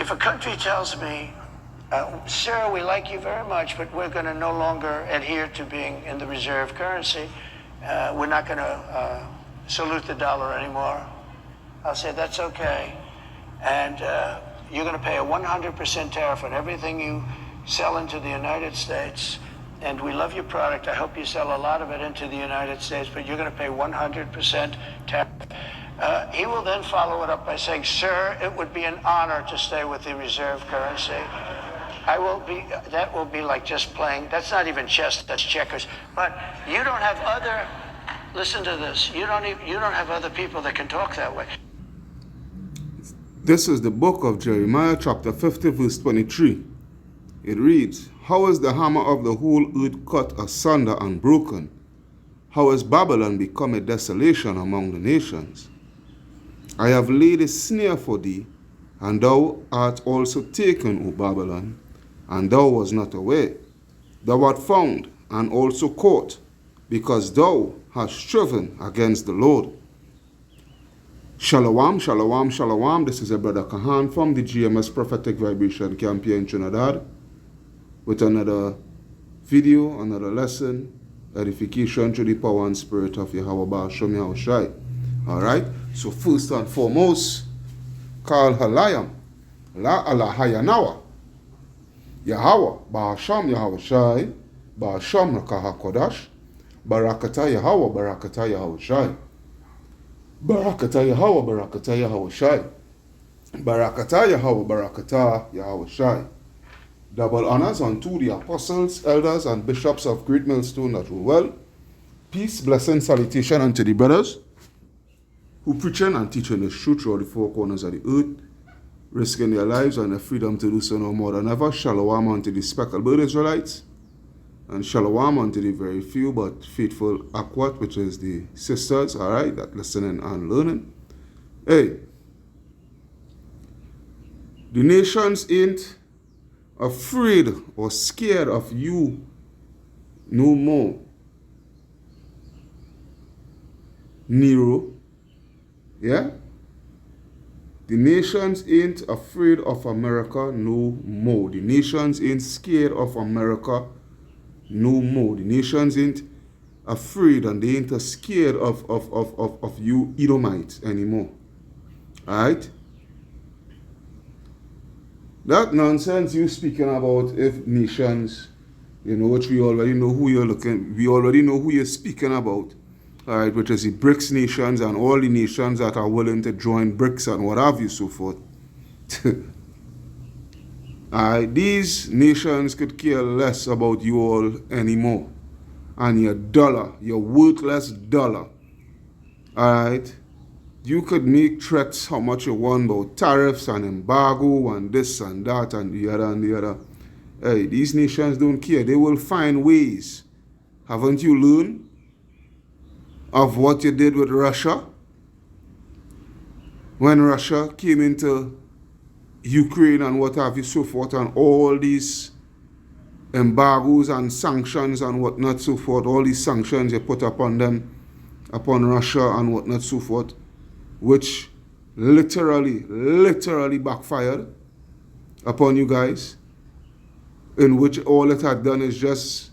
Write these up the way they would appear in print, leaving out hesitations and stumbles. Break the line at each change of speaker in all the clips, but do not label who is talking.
If a country tells me, sir, we like you very much, but we're going to no longer adhere to being in the reserve currency, we're not going to salute the dollar anymore, I'll say that's okay. And you're going to pay a 100% tariff on everything you sell into the United States. And we love your product. I hope you sell a lot of it into the United States, but you're going to pay 100% tariff. He will then follow it up by saying, sir, it would be an honor to stay with the reserve currency. That will be like just playing. That's not even chess, that's checkers. But you don't have other, listen to this, you don't have other people that can talk that way.
This is the book of Jeremiah, chapter 50, verse 23. It reads, how is the hammer of the whole earth cut asunder and broken? How is Babylon become a desolation among the nations? I have laid a snare for thee, and thou art also taken, O Babylon, and thou was not aware. Thou art found, and also caught, because thou hast striven against the Lord. Shalom, shalom, shalom. This is a brother Kahan from the GMS Prophetic Vibration Campaign Trinidad with another video, another lesson, edification to the power and spirit of Yahweh Ba'ashem Yahushai. Alright, so first and foremost, Kal Halayam, La Alahayanawa, Yahweh Ba'ashem Yahushai, Ba'ashem Rakaha Kodash, Barakata Yahweh, Barakata Yahushai. Barakata Yahweh, Barakata Yahushai. Barakata Yahweh, Barakata Yahushai. Double honors unto the apostles, elders, and bishops of Great Millstone that rule well. Peace, blessing, salutation unto the brothers who preaching and teaching the truth throughout the four corners of the earth, risking their lives and their freedom to do so no more than ever. Shalom unto the speckled bird Israelites, and shalom unto the very few but faithful Akwat, which is the sisters, alright, that listening and learning. Hey, the nations ain't afraid or scared of you no more. Nero, yeah? The nations ain't afraid of America no more. The nations ain't scared of America no more. The nations ain't afraid and they ain't scared of you Edomites anymore. Alright? That nonsense you speaking about if nations, you know, which we already know who we already know who you're speaking about. Alright, which is the BRICS nations and all the nations that are willing to join BRICS and what have you, so forth. Alright, these nations could care less about you all anymore. And your dollar, your worthless dollar. Alright? You could make threats how much you want about tariffs and embargo and this and that and the other and the other. Hey, these nations don't care. They will find ways. Haven't you learned of what you did with Russia? When Russia came into Ukraine and what have you, so forth, and all these embargoes and sanctions and whatnot, so forth, all these sanctions you put upon them, upon Russia and whatnot, so forth, which literally backfired upon you guys, in which all it had done is just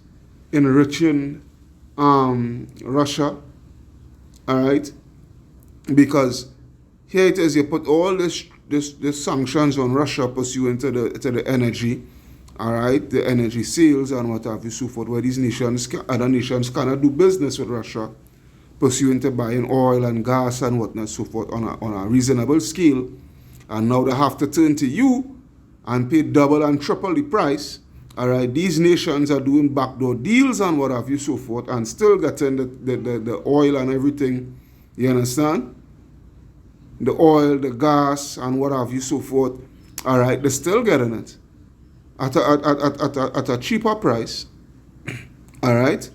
enriching Russia, all right? Because here it is, you put all this sanctions on Russia pursuant to the energy, all right, the energy sales and what have you, so forth, where these nations, other nations cannot do business with Russia, pursuant to buying oil and gas and whatnot, so forth, on a reasonable scale. And now they have to turn to you and pay double and triple the price. All right, these nations are doing backdoor deals and what have you, so forth, and still getting the oil and everything. You understand? The oil, the gas, and what have you, so forth. All right, they're still getting it at a cheaper price. All right?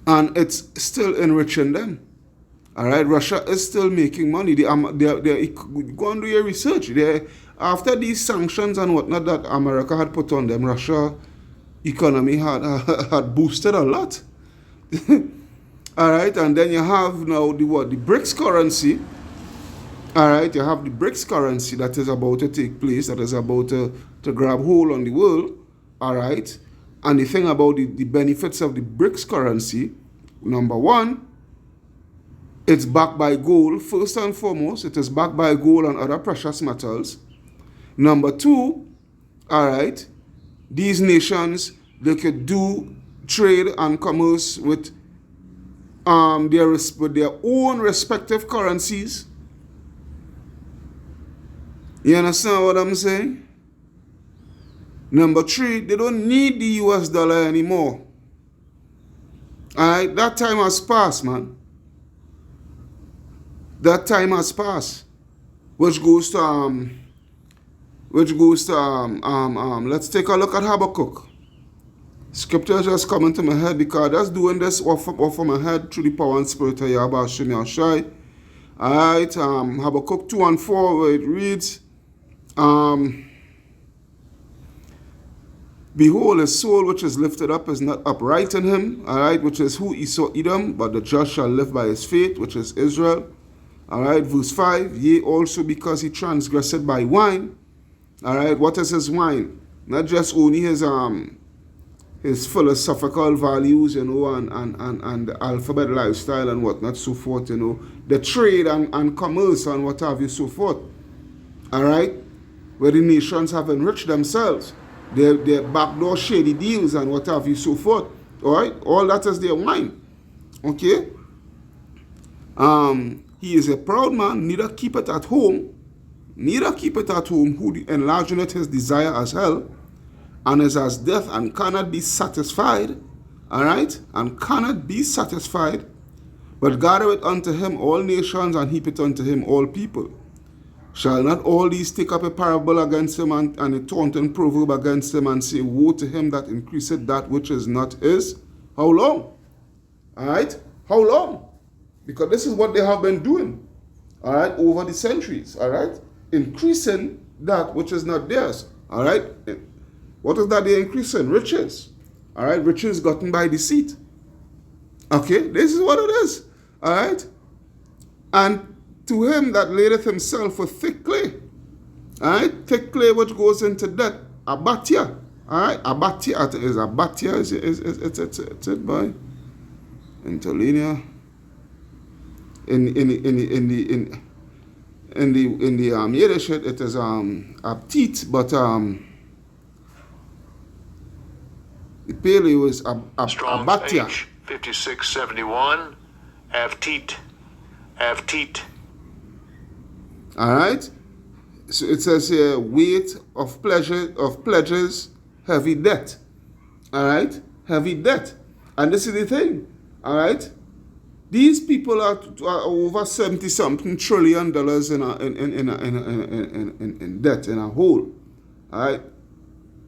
And it's still enriching them. All right, Russia is still making money. They're go and do your research. After these sanctions and whatnot that America had put on them, Russia economy had boosted a lot. All right, and then you have now the BRICS currency, All right, you have the BRICS currency that is about to take place, that is about to grab hold on the world. All right, and the thing about the benefits of the BRICS currency, number one, it's backed by gold. First and foremost, it is backed by gold and other precious metals. Number two, all right, these nations, they could do trade and commerce with their own respective currencies. You understand what I'm saying? Number three, they don't need the US dollar anymore. Alright, that time has passed, man. That time has passed. Which goes to let's take a look at Habakkuk. Scripture just coming to my head because that's doing this off my head through the power and spirit of Yahweh Hashem Yahshai. Alright, Habakkuk 2 and 4, where it reads, behold, his soul which is lifted up is not upright in him, all right, which is who Esau Edom, but the just shall live by his faith, which is Israel. All right, verse 5, yea, also because he transgressed by wine. All right, what is his wine? Not just only his philosophical values, you know, and the alphabet lifestyle and whatnot, so forth, you know, the trade and commerce and what have you, so forth. All right, where the nations have enriched themselves, their backdoor shady deals and what have you, so forth. All right, all that is their wine. Okay. He is a proud man, neither keep it at home, who enlargeneth his desire as hell, and is as death, and cannot be satisfied. All right, and cannot be satisfied, but gathereth unto him all nations, and heapeth unto him all people. Shall not all these take up a parable against him, and a taunting proverb against him, and say, woe to him that increaseth that which is not his? How long? All right, how long? Because this is what they have been doing, all right, over the centuries, all right, increasing that which is not theirs, all right. What is that they're increasing? Riches, all right, riches gotten by deceit. Okay, this is what it is, all right. And to him that ladeth himself with thick clay, all right, thick clay which goes into debt, abatia, all right, abatia, it is abatia, it's it by interlinear. In the Yiddish it is aptit, but the paleo is abatia.
H 5671 avtit.
All right. So it says here, weight of pledges, heavy debt. All right, heavy debt, and this is the thing. All right. These people are over $70-something trillion in debt, in a hole, all right,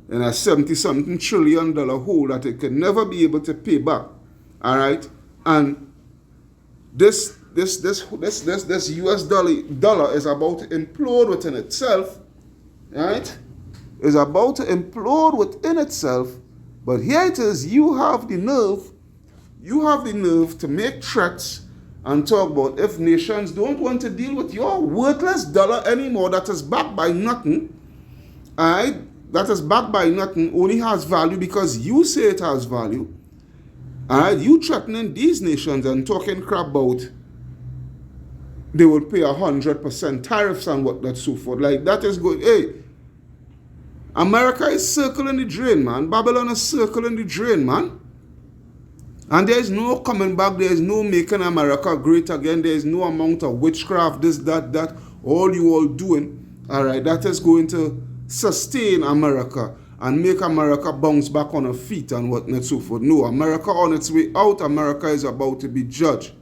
in a $70-something trillion hole that they can never be able to pay back, all right, and this US dollar is about to implode within itself, right? Is about to implode within itself, but here it is. You have the nerve to make threats and talk about if nations don't want to deal with your worthless dollar anymore that is backed by nothing, alright, that is backed by nothing, only has value because you say it has value, alright, you threatening these nations and talking crap about they will pay 100% tariffs and whatnot, so forth, like that is good. Hey, America is circling the drain, man. Babylon is circling the drain, man. And there is no coming back. There is no making America great again. There is no amount of witchcraft, this, that. All you all doing, all right, that is going to sustain America and make America bounce back on her feet and whatnot, so forth. No, America on its way out. America is about to be judged.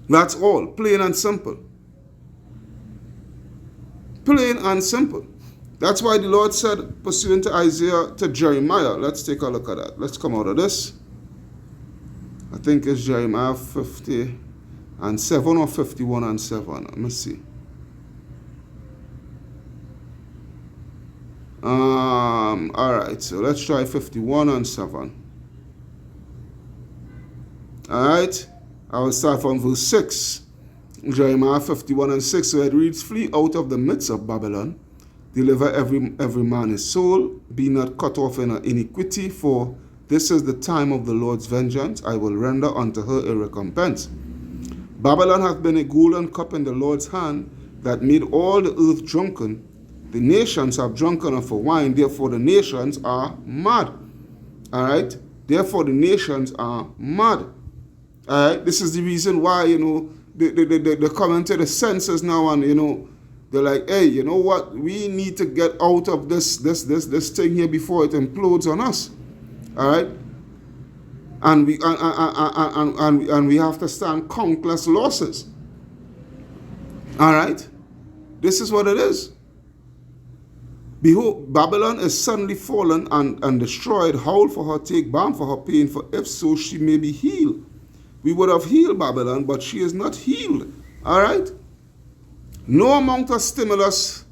That's all. Plain and simple. Plain and simple. That's why the Lord said, pursuant to Isaiah, to Jeremiah. Let's take a look at that. Let's come out of this. I think it's Jeremiah 50 and 7 or 51 and 7. Let me see. Alright, so let's try 51 and 7. Alright, I will start from verse 6. Jeremiah 51:6, where it reads, flee out of the midst of Babylon, deliver every man his soul, be not cut off in iniquity, for this is the time of the Lord's vengeance. I will render unto her a recompense. Babylon hath been a golden cup in the Lord's hand, that made all the earth drunken. The nations have drunken of her wine, therefore the nations are mad. All right? Therefore the nations are mad. All right? This is the reason why, they come into the senses now, and, they're like, hey, you know what? We need to get out of this thing here before it implodes on us. All right? And we have to stand countless losses. All right? This is what it is. Behold, Babylon is suddenly fallen and destroyed. Howl for her, take balm for her pain, for if so she may be healed. We would have healed Babylon, but she is not healed. All right? No amount of stimulus,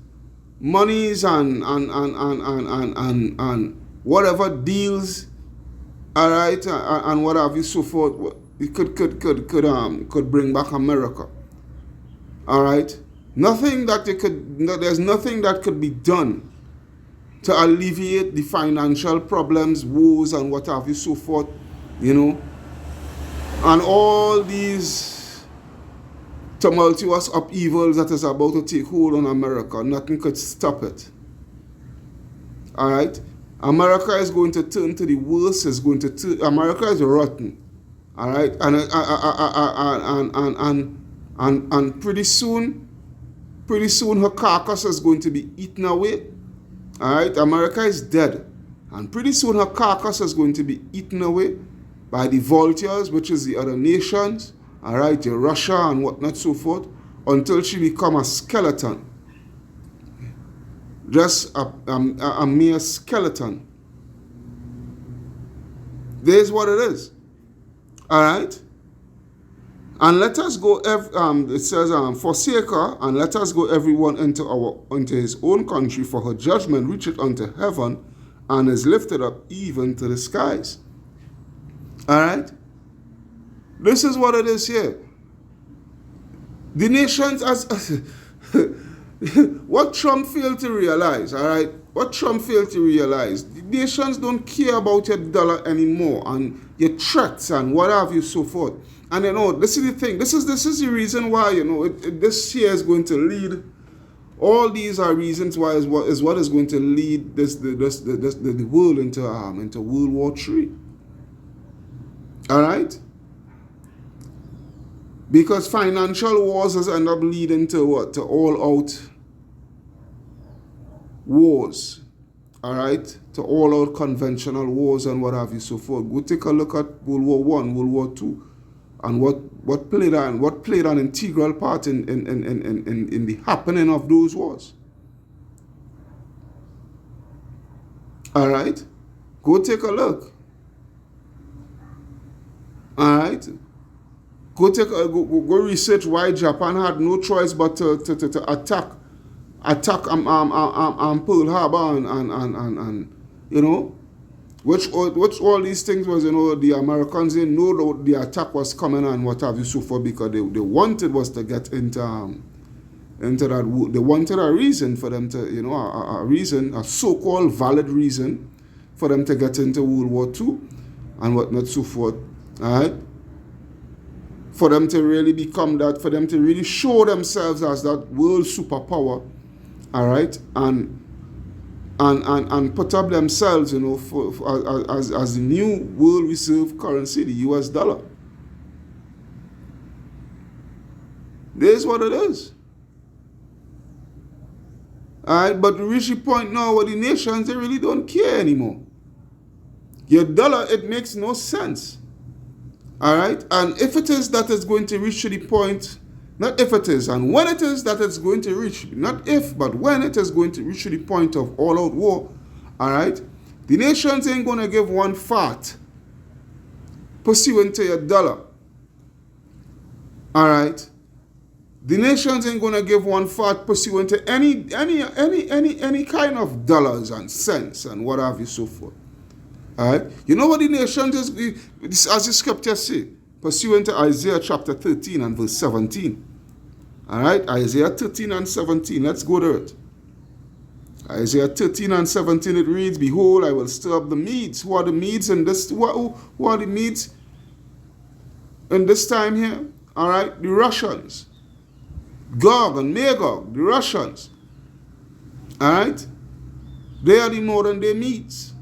monies and whatever deals, all right, and what have you, so forth, it could bring back America. All right? There's nothing that could be done to alleviate the financial problems, woes, and what have you, so forth, and all these tumultuous upheavals that is about to take hold on America. Nothing could stop it. All right? America is going to turn to the worst. America is rotten. All right? And pretty soon her carcass is going to be eaten away. All right? America is dead. And pretty soon her carcass is going to be eaten away by the vultures, which is the other nations. All right? Russia and whatnot, so forth, until she become a skeleton. Just a mere skeleton. There's what it is. All right? And let us go, it says, forsake her, and let us go everyone into his own country, for her judgment reacheth unto heaven, and is lifted up even to the skies. All right? This is what it is here. The nations, what Trump failed to realize, all right? What Trump failed to realize, the nations don't care about your dollar anymore, and your threats and what have you, so forth. And this is the thing. This is the reason why this year is going to lead. All these are reasons why is what is going to lead the world into World War III. All right. Because financial wars has end up leading to what? To all-out wars. All right? To all-out conventional wars and what have you, so forth. Go take a look at World War I, World War II, and what played an integral part in the happening of those wars. All right? Go take a look. All right? Go research why Japan had no choice but to attack Pearl Harbor and which all these things was, the Americans didn't know the attack was coming and what have you, so forth, because they wanted was to get into that. They wanted a reason for them to, a so-called valid reason for them to get into World War II and whatnot, so forth. All right? For them to really become that, for them to really show themselves as that world superpower, all right, and put up themselves, as the new world reserve currency, the US dollar. This is what it is. All right, but we reach the point now where the nations, they really don't care anymore. Your dollar, it makes no sense. All right, and if it is that it's going to reach to the point, not if it is, and when it is that it's going to reach, not if, but when it is going to reach to the point of all-out war, all right, the nations ain't going to give one fart pursuant to your dollar. All right, the nations ain't going to give one fart pursuant to any kind of dollars and cents and what have you, so forth. All right. You know what the nations is, as the scriptures say, pursuant to Isaiah chapter 13 and verse 17. All right, Isaiah 13 and 17. Let's go to it. Isaiah 13 and 17, it reads, behold, I will stir up the Medes. Who are the Medes in this? Who are the Medes in this time here? All right, the Russians. Gog and Magog, the Russians. All right, they are the modern day Medes.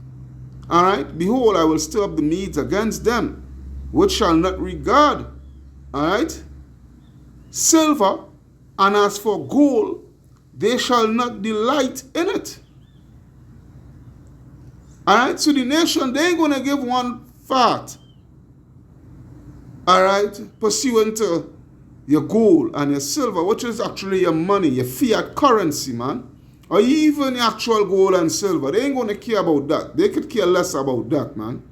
All right, behold, I will stir up the Medes against them, which shall not regard, all right, silver, and as for gold, they shall not delight in it. All right, so the nation, they ain't going to give one fart, all right, pursuant to your gold and your silver, which is actually your money, your fiat currency, man. Or even the actual gold and silver. They ain't going to care about that. They could care less about that, man.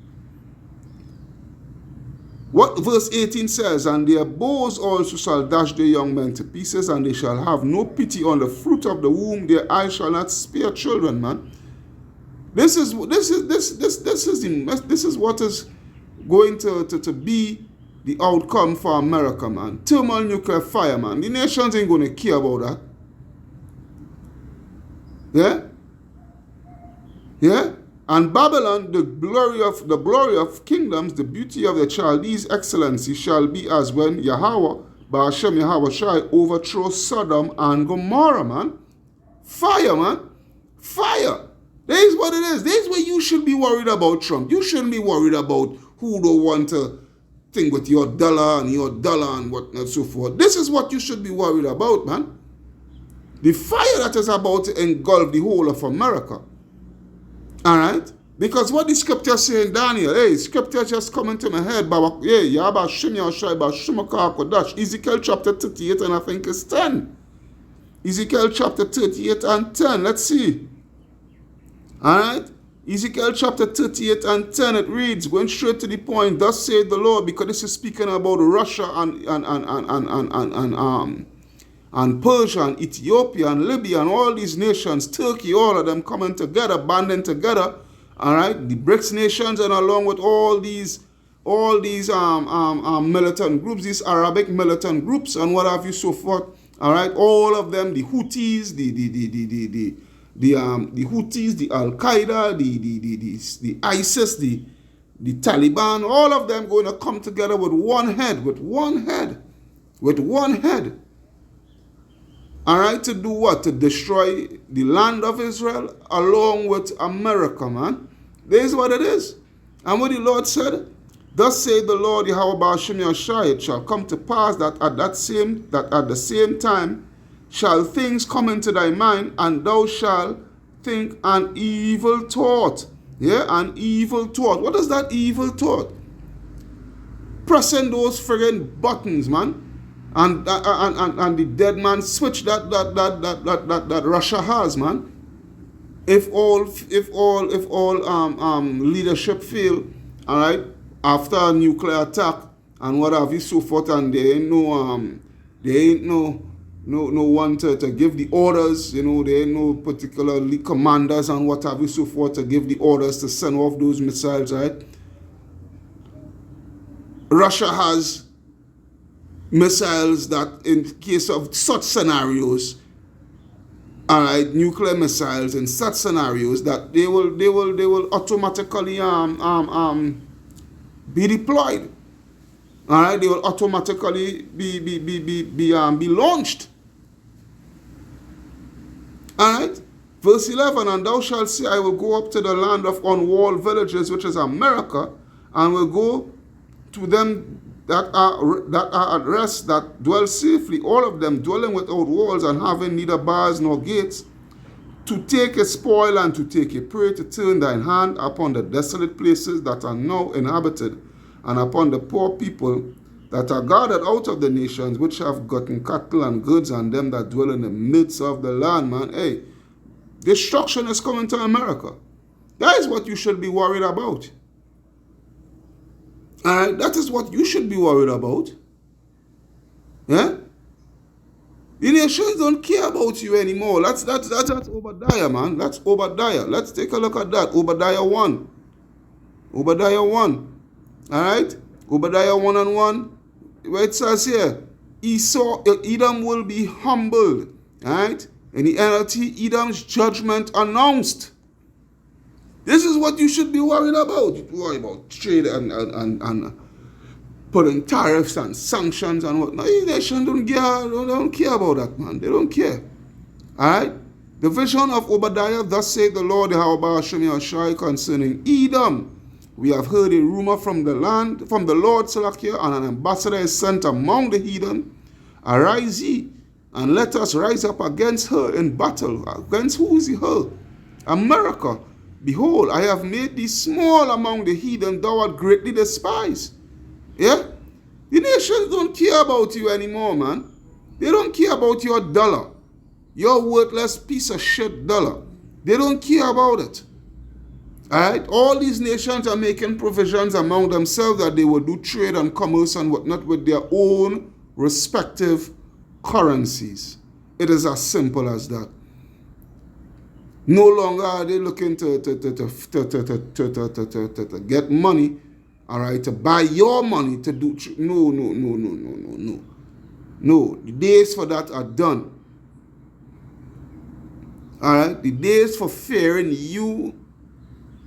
What verse 18 says, and their bows also shall dash their young men to pieces, and they shall have no pity on the fruit of the womb. Their eyes shall not spare children, man. This is what is going to be the outcome for America, man. Thermal nuclear fire, man. The nations ain't going to care about that. Yeah? Yeah? And Babylon, the glory of kingdoms, the beauty of the Chaldees' excellency shall be as when Yahweh, Ba'ashem Yahweh Shai, overthrows Sodom and Gomorrah, man. Fire, man. Fire. That is what it is. That is what you should be worried about, Trump. You shouldn't be worried about who don't want to think with your dollar and what and so forth. This is what you should be worried about, man. The fire that is about to engulf the whole of America. All right? Because what the scripture say in Daniel, hey, scripture just coming to my head, Ezekiel chapter 38 and I think it's 10. Ezekiel chapter 38 and 10. Let's see. All right? Ezekiel chapter 38 and 10, it reads, going straight to the point, thus saith the Lord, because this is speaking about Russia and Persia and Ethiopia and Libya and all these nations, Turkey, all of them coming together, banding together, all right, the BRICS nations, and along with all these militant groups, these Arabic militant groups, and what have you, so forth, all right, all of them, the Houthis, the Houthis, the Al Qaeda, the ISIS, the Taliban, all of them going to come together with one head. All right, to do what? To destroy the land of Israel along with America, man. This is what it is. And what the Lord said, thus saith the Lord Yahweh Ba'ashem Yashai, it shall come to pass that at the same time shall things come into thy mind, and thou shalt think an evil thought. Yeah, an evil thought. What is that evil thought? Pressing those friggin' buttons, man. And the dead man switch that Russia has, man. If all leadership fail, all right, after a nuclear attack and what have you, so forth, and there ain't no one to give the orders, there ain't no particularly commanders and what have you, so forth, to give the orders to send off those missiles, right? Russia has missiles that, in case of such scenarios, all right, nuclear missiles in such scenarios, that they will automatically be deployed. All right, they will automatically be launched. All right, verse 11, and thou shalt say, I will go up to the land of unwalled villages, which is America, and will go to them that are at rest, that dwell safely, all of them dwelling without walls and having neither bars nor gates, to take a spoil and to take a prey, to turn thine hand upon the desolate places that are now inhabited, and upon the poor people that are gathered out of the nations, which have gotten cattle and goods, and them that dwell in the midst of the land, man. Hey, destruction is coming to America. That is what you should be worried about. All right, that is what you should be worried about. Yeah? The nations don't care about you anymore. That's Obadiah, man. That's Obadiah. Let's take a look at that. Obadiah 1. Obadiah 1. All right? Obadiah 1 and 1. Where it says here, Edom will be humbled. Right? In the NLT, Edom's judgment announced. This is what you should be worried about. You worry about trade and putting tariffs and sanctions and whatnot. These nations don't care about that, man. They don't care. Alright? The vision of Obadiah, thus saith the Lord Yahweh Hashem Yahshai concerning Edom. We have heard a rumor from the land, from the Lord Salakia, and an ambassador is sent among the heathen. Arise ye, and let us rise up against her in battle. Against who is her? America. Behold, I have made thee small among the heathen, thou art greatly despised. Yeah? The nations don't care about you anymore, man. They don't care about your dollar. Your worthless piece of shit dollar. They don't care about it. Alright? All these nations are making provisions among themselves that they will do trade and commerce and whatnot with their own respective currencies. It is as simple as that. No longer are they looking to get money, all right, to buy your money to do. No. The days for that are done. All right, the days for fearing you,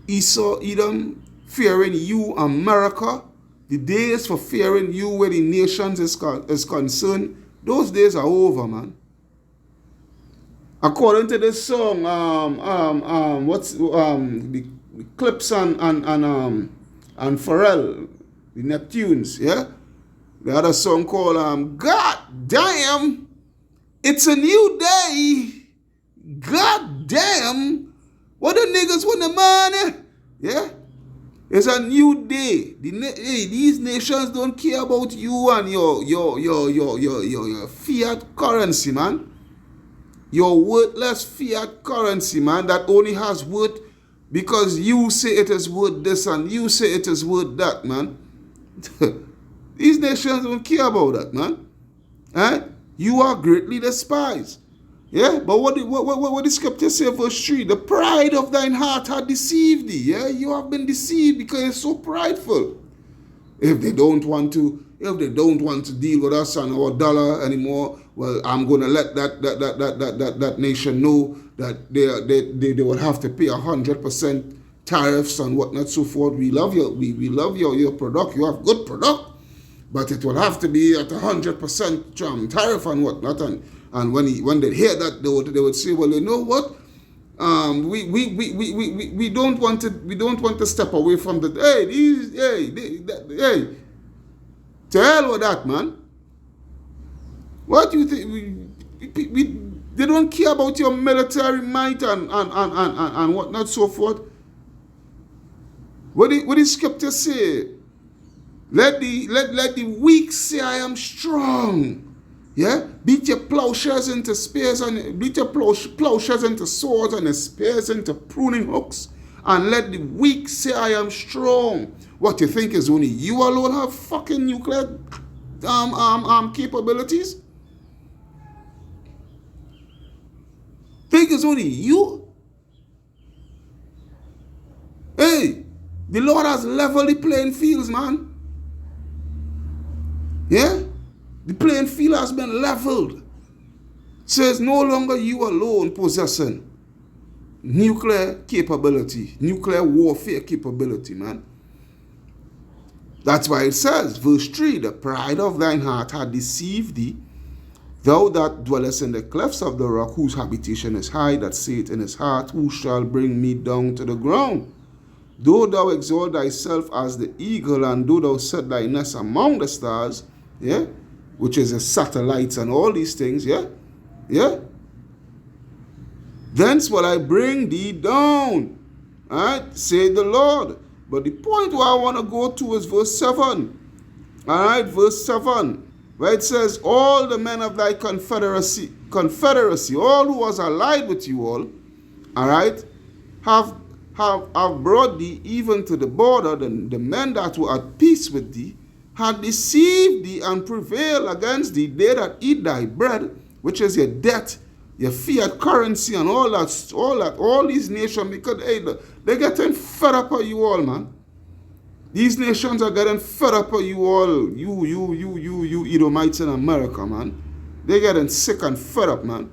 Esau, Edom, fearing you, America, the days for fearing you where the nations is concerned, those days are over, man. According to this song, the Clips and Pharrell, the Neptunes, yeah? They had a song called God Damn, It's a New Day. God damn, what the niggas want the money? Yeah? It's a new day. These nations don't care about you and your fiat currency, man. Your worthless fiat currency, man, that only has worth because you say it is worth this and you say it is worth that, man. These nations don't care about that, man. Eh? You are greatly despised. Yeah, but what the scripture say, verse 3? The pride of thine heart hath deceived thee. Yeah, you have been deceived because you're so prideful. If they don't want to deal with us and our dollar anymore, well, I'm going to let that nation know that they will have to pay 100% tariffs and whatnot, so forth. We love we love your product. You have good product, but it will have to be at 100% tariff and whatnot. And when they hear that, they would say, well, you know what? We don't want to step away from the to hell with that, man. What do you think? They don't care about your military might and whatnot, so forth. What the scripture say? Let the weak say, I am strong. Yeah, beat your plowshares into spears and beat your plowshares into swords and the spears into pruning hooks, and let the weak say, I am strong. What you think is only you alone have fucking nuclear capabilities? Think it's only you? Hey, the Lord has leveled the playing fields, man. Yeah? The playing field has been leveled. So it's no longer you alone possessing nuclear capability, nuclear warfare capability, man. That's why it says, verse 3, the pride of thine heart hath deceived thee, thou that dwellest in the clefts of the rock, whose habitation is high, that saith in his heart, who shall bring me down to the ground? Though thou exalt thyself as the eagle, and though thou set thy nest among the stars, yeah, which is the satellites and all these things, yeah? Yeah? Thence will I bring thee down, alright, say the Lord. But the point where I want to go to is verse 7. Alright, verse 7, where it says, all the men of thy confederacy, all who was allied with you all, alright, have brought thee even to the border, the men that were at peace with thee, had deceived thee and prevailed against thee, they that eat thy bread, which is your debt, your fiat currency, and all these nations, because hey, they're getting fed up of you all, man. These nations are getting fed up of you all, you Edomites in America, man. They're getting sick and fed up, man.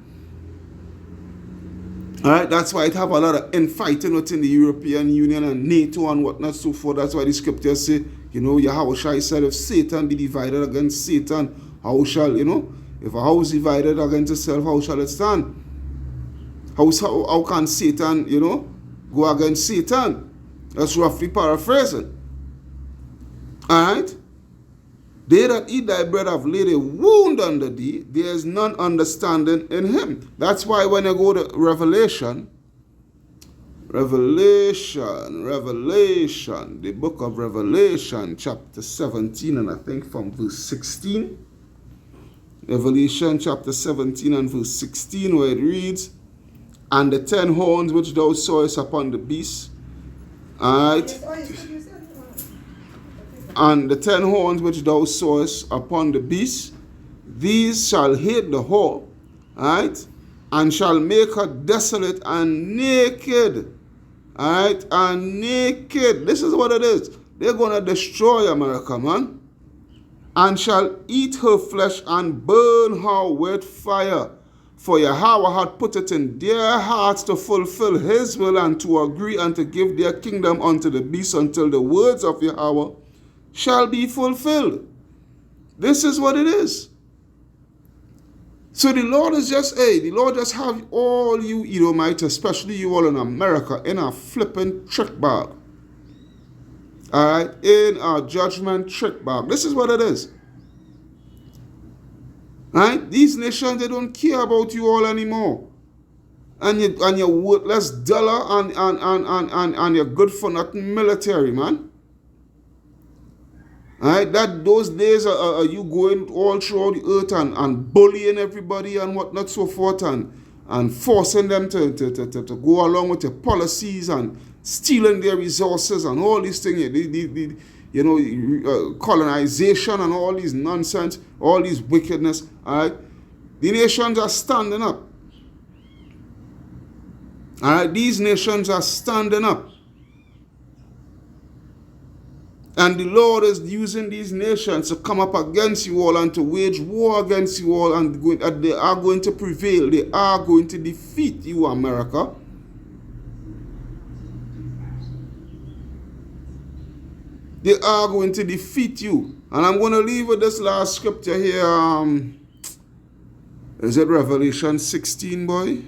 Alright, that's why it have a lot of infighting within the European Union and NATO and whatnot, so forth. That's why the scriptures say, Yahushua said, if Satan be divided against Satan, how shall, if a house divided against itself, how shall it stand? How can Satan, go against Satan? That's roughly paraphrasing. Alright? They that eat thy bread have laid a wound under thee, there is none understanding in him. That's why when you go to Revelation, the book of Revelation, chapter 17, and I think from verse 16. Revelation chapter 17 and verse 16, where it reads, and the 10 horns which thou sawest upon the beast, alright, and the 10 horns which thou sawest upon the beast, these shall hate the whore, right? And shall make her desolate and naked. Alright? And naked. This is what it is. They're going to destroy America, man. And shall eat her flesh and burn her with fire. For Yahweh had put it in their hearts to fulfill his will and to agree and to give their kingdom unto the beast until the words of Yahweh shall be fulfilled. This is what it is. So the Lord is just, the Lord just have all you Edomites, especially you all in America, in a flipping trick bag. Alright? In a judgment trick bag. This is what it is. Right? These nations, they don't care about you all anymore. And your worthless dollar and your good for nothing military, man. Right? That those days are you going all throughout the earth and bullying everybody and whatnot, so forth, and forcing them to go along with your policies and stealing their resources and all these things, colonization and all these nonsense, all these wickedness. All right, the nations are standing up. All right, these nations are standing up. And the Lord is using these nations to come up against you all and to wage war against you all, and they are going to prevail. They are going to defeat you, America. They are going to defeat you. And I'm going to leave with this last scripture here. Is it Revelation 16, boy?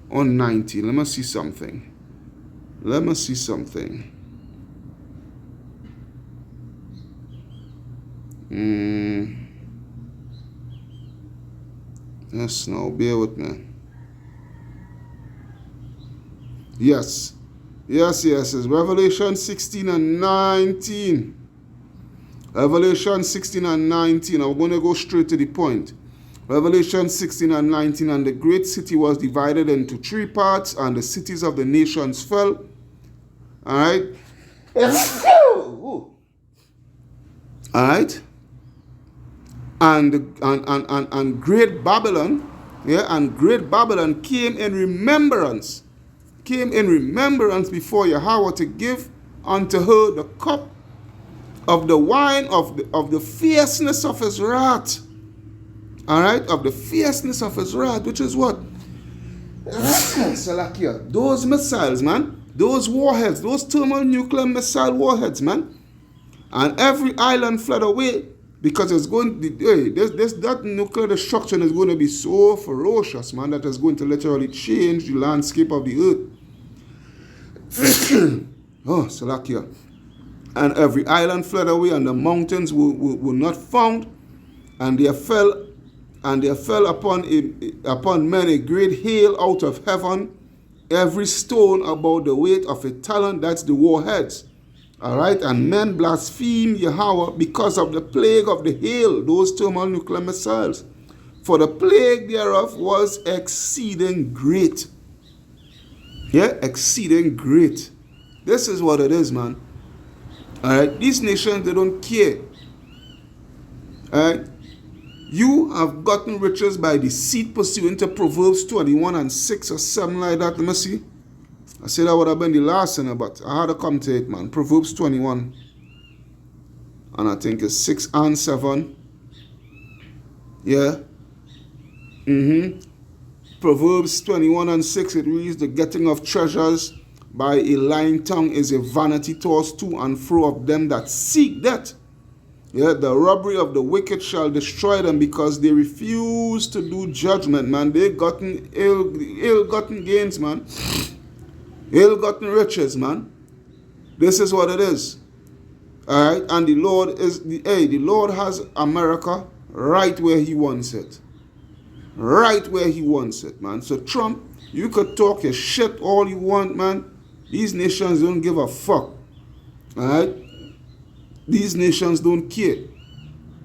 Or 19? Let me see something. Yes, now bear with me. Yes. It's Revelation 16 and 19. Revelation 16 and 19. I'm going to go straight to the point. Revelation 16 and 19. And the great city was divided into 3 parts, and the cities of the nations fell. Alright? Alright? And great Babylon, and great Babylon came in remembrance before Yahweh to give unto her the cup of the wine of the fierceness of his wrath. All right, of the fierceness of his wrath, which is what? Salakia. Those missiles, man. Those warheads, those thermonuclear missile warheads, man. And every island fled away. Because it's going, that nuclear destruction is going to be so ferocious, man, that it's going to literally change the landscape of the earth. Oh, Salakia. And every island fled away, and the mountains were not found, and there fell upon men a great hail out of heaven, every stone about the weight of a talent. That's the warheads. All right, and men blaspheme Yahweh because of the plague of the hail, those thermonuclear missiles. For the plague thereof was exceeding great. Yeah, exceeding great. This is what it is, man. All right, these nations, they don't care. All right, you have gotten riches by deceit pursuant to Proverbs 21 and 6 or 7 like that. Let me see. I said that would have been the last thing, but I had to come to it, man. Proverbs 21. And I think it's 6 and 7. Yeah. Proverbs 21 and 6, it reads, the getting of treasures by a lying tongue is a vanity tossed to and fro of them that seek that. Yeah, the robbery of the wicked shall destroy them because they refuse to do judgment, man. They gotten ill-gotten gains, man. Ill-gotten riches, man. This is what it is. All right, and the Lord has America right where he wants it. Right where he wants it, man. So Trump, you could talk your shit all you want, man. These nations don't give a fuck. All right? These nations don't care.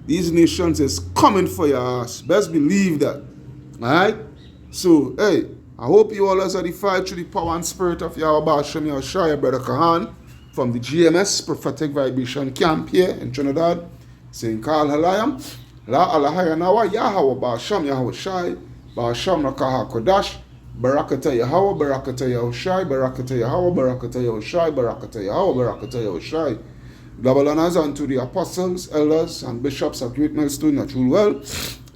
These nations is coming for your ass. Best believe that. Alright? So, hey, I hope you all are edified through the power and spirit of Yahweh Hashem Yahushua, your brother Kahan, from the GMS Prophetic Vibration Camp here in Trinidad, saying, Kal Halayam, La Alahayanawa, Yahweh Ba'asham Yahushai, Ba'asham Rakaha Kodash, Barakata Yahweh, Barakata Yahushai, Barakata Yahweh, Barakata Yahushai, Barakata Yahweh, Barakata Yahushai. Double honors unto the apostles, elders, and bishops at Great Millstone that rule well.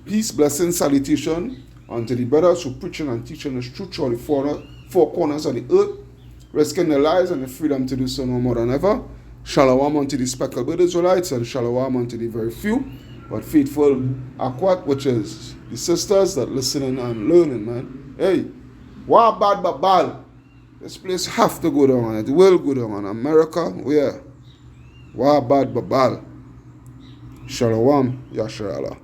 Peace, blessing, salutation unto the brothers who preaching and teaching the truth through the four corners of the earth, risking their lives and the freedom to do so no more than ever. Shalom unto the speckled Israelites and shalom unto the very few, but faithful Akwat, which is the sisters that listening and learning, man. Hey, wah bad babal. This place have to go down, it will go down. America, where? Wa bad babal. Shalom, Yasharallah.